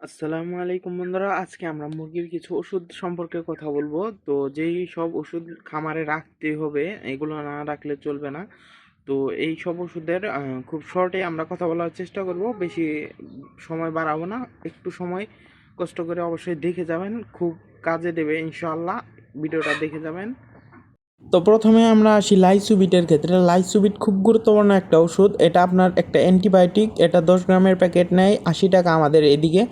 আসসালামু আলাইকুম বন্ধুরা, আজকে আমরা মুরগির কিছু ওষুধ সম্পর্কে কথা বলবো। তো যেই সব ওষুধ খামারে রাখতে হবে, এগুলো না রাখলে চলবে না। তো এই সব ওষুধের খুব শর্টে আমরা কথা বলার চেষ্টা করব, বেশি সময় বাড়াবো না। একটু সময় কষ্ট করে অবশ্যই দেখে যাবেন, খুব কাজে দেবে ইনশাআল্লাহ। ভিডিওটা দেখে যাবেন। তো প্রথমে আমরা আসি লাইসুবিটের ক্ষেত্রে। লাইসুবিট খুব গুরুত্বপূর্ণ একটা ওষুধ। এটা আপনার একটা অ্যান্টিবায়োটিক। এটা 10 গ্রামের প্যাকেট নেয় 80 টাকা। আমাদের এদিকে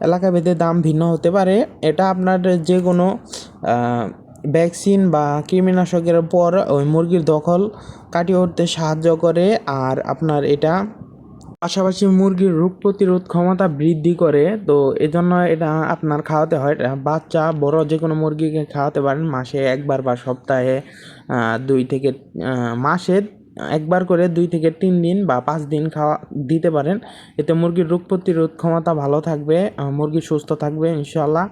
এলাকা ভেদে দাম ভিন্ন হতে পারে। এটা আপনার যে কোনো ভ্যাকসিন বা কৃমিনাশকের পর ওই মুরগির দখল কাটিয়ে উঠতে সাহায্য করে। আর আপনার এটা পাশাপাশি মুরগির রোগ প্রতিরোধ ক্ষমতা বৃদ্ধি করে। তো এজন্য এটা আপনার খাওয়াতে হয়। বাচ্চা বড় যে কোনো মুরগিকে খাওয়াতে পারেন মাসে একবার বা সপ্তাহে 2 থেকে মাসে একবার করে 2 থেকে 3 দিন বা 5 দিন খাওয়া দিতে পারেন। এতে মুরগির রোগ প্রতিরোধ ক্ষমতা ভালো থাকবে, মুরগি সুস্থ থাকবে ইনশাল্লাহ।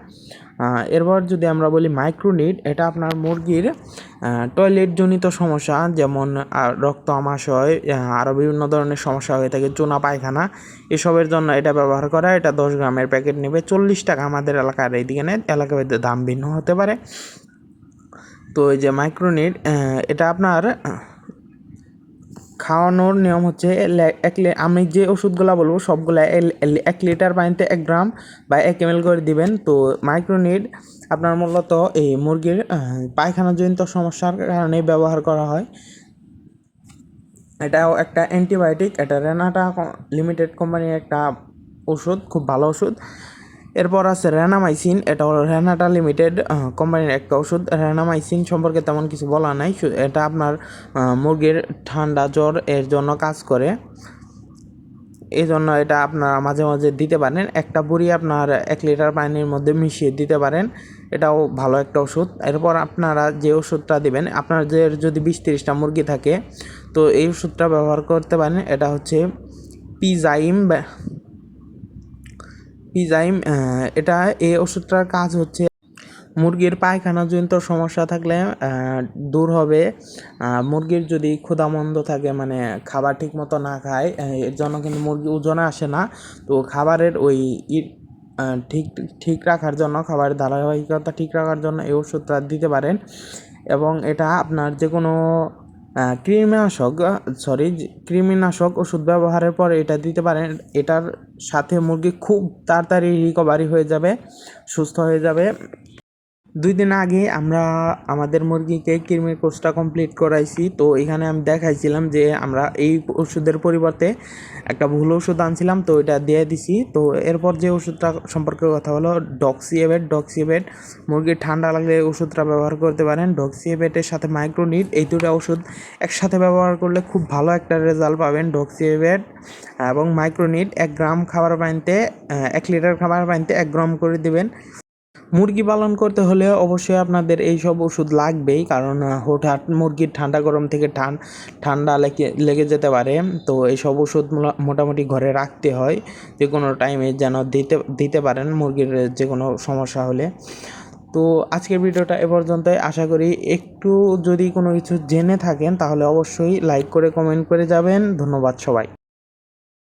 এরপর যদি আমরা বলি মাইক্রোনিড, এটা আপনার মুরগির টয়লেটজনিত সমস্যা, যেমন রক্ত আমাশয়, আরও বিভিন্ন ধরনের সমস্যা হয়ে থাকে, চুনা পায়খানা, এসবের জন্য এটা ব্যবহার করা। এটা 10 গ্রামের প্যাকেট নেবে 40 টাকা। আমাদের এলাকার এইদিকে নেয়, এলাকাভেদে দাম ভিন্ন হতে পারে। তো এই যে মাইক্রোনিড, এটা আপনার খাওয়ানোর নিয়ম হচ্ছে আমি যে ওষুধগুলো বলবো সবগুলো 1 লিটার পানিতে 1 গ্রাম বা 1 ml করে দিবেন। তো মাইক্রোনিড আপনার মূলত এই মুরগির পায়খানাজনিত সমস্যার কারণে ব্যবহার করা হয়। এটাও একটা অ্যান্টিবায়োটিক। এটা রেনাটা লিমিটেড কোম্পানির একটা ওষুধ, খুব ভালো ওষুধ। এরপর আছে রেনামাইসিন। এটা হলো রেনাটা লিমিটেড কোম্পানির একটা ওষুধ। রেনামাইসিন সম্পর্কে তেমন কিছু বলা নাই। এটা আপনার মুরগির ঠান্ডা জ্বর এর জন্য কাজ করে। এই জন্য এটা আপনারা মাঝে মাঝে দিতে পারেন। একটা বড়ি আপনার 1 লিটার পানির মধ্যে মিশিয়ে দিতে পারেন। এটাও ভালো একটা ওষুধ। এরপর আপনারা যে ওষুধটা দিবেন, আপনাদের যদি 20-30টা মুরগি থাকে, তো এই ওষুধটা ব্যবহার করতে পারেন। এটা হচ্ছে পিজাইম। পিজাইম এটা এই ওষুধটার কাজ হচ্ছে মুরগির পায়খানাজনিত সমস্যা থাকলে দূর হবে। মুরগির যদি ক্ষুধামন্দ থাকে, মানে খাবার ঠিক মতো না খায়, এর জন্য কিন্তু মুরগি ওজনে আসে না। তো খাবারের ওই ঠিক ঠিক রাখার জন্য, খাবারের ধারাবাহিকতা ঠিক রাখার জন্য এই ওষুধটা দিতে পারেন। এবং এটা আপনার যে কোনো কৃমিনাশক ওষুধ ব্যবহারের পর এটা দিতে পারেন। এটার সাথে মুরগি খুব তাড়াতাড়ি রিকভারি হয়ে যাবে, সুস্থ হয়ে যাবে। 2 দিন আগে আমরা আমাদের মুরগিকে কৃমির কোর্সটা কমপ্লিট করাইছি। তো এখানে আমি দেখাইছিলাম যে আমরা এই ওষুধের পরিবর্তে একটা ভুল ওষুধ আনছিলাম, তো এটা দিয়ে দিছি। তো এরপর যে ওষুধটা সম্পর্কে কথা হলো ডক্সিএবেট। মুরগির ঠান্ডা লাগলে ওষুধটা ব্যবহার করতে পারেন। ডক্সিএবেটের সাথে মাইক্রোনিড, এই দুটো ওষুধ একসাথে ব্যবহার করলে খুব ভালো একটা রেজাল্ট পাবেন। ডক্সিএবেট এবং মাইক্রোনিড 1 গ্রাম খাবার পানিতে 1 লিটার খাবার পানিতে 1 গ্রাম করে দিবেন। মুরগি পালন করতে হলে অবশ্যই আপনাদের এই সব ওষুধ লাগবেই, কারণ হঠাৎ মুরগির ঠান্ডা গরম থেকে ঠান্ডা লেগে যেতে পারে। তো এইসব ওষুধ মোটামুটি ঘরে রাখতে হয়, যে কোনো টাইমে যেন দিতে পারেন মুরগির যে কোনো সমস্যা হলে। তো আজকের ভিডিওটা এ পর্যন্তই। আশা করি একটু যদি কোনো কিছু জেনে থাকেন তাহলে অবশ্যই লাইক করে কমেন্ট করে যাবেন। ধন্যবাদ সবাই।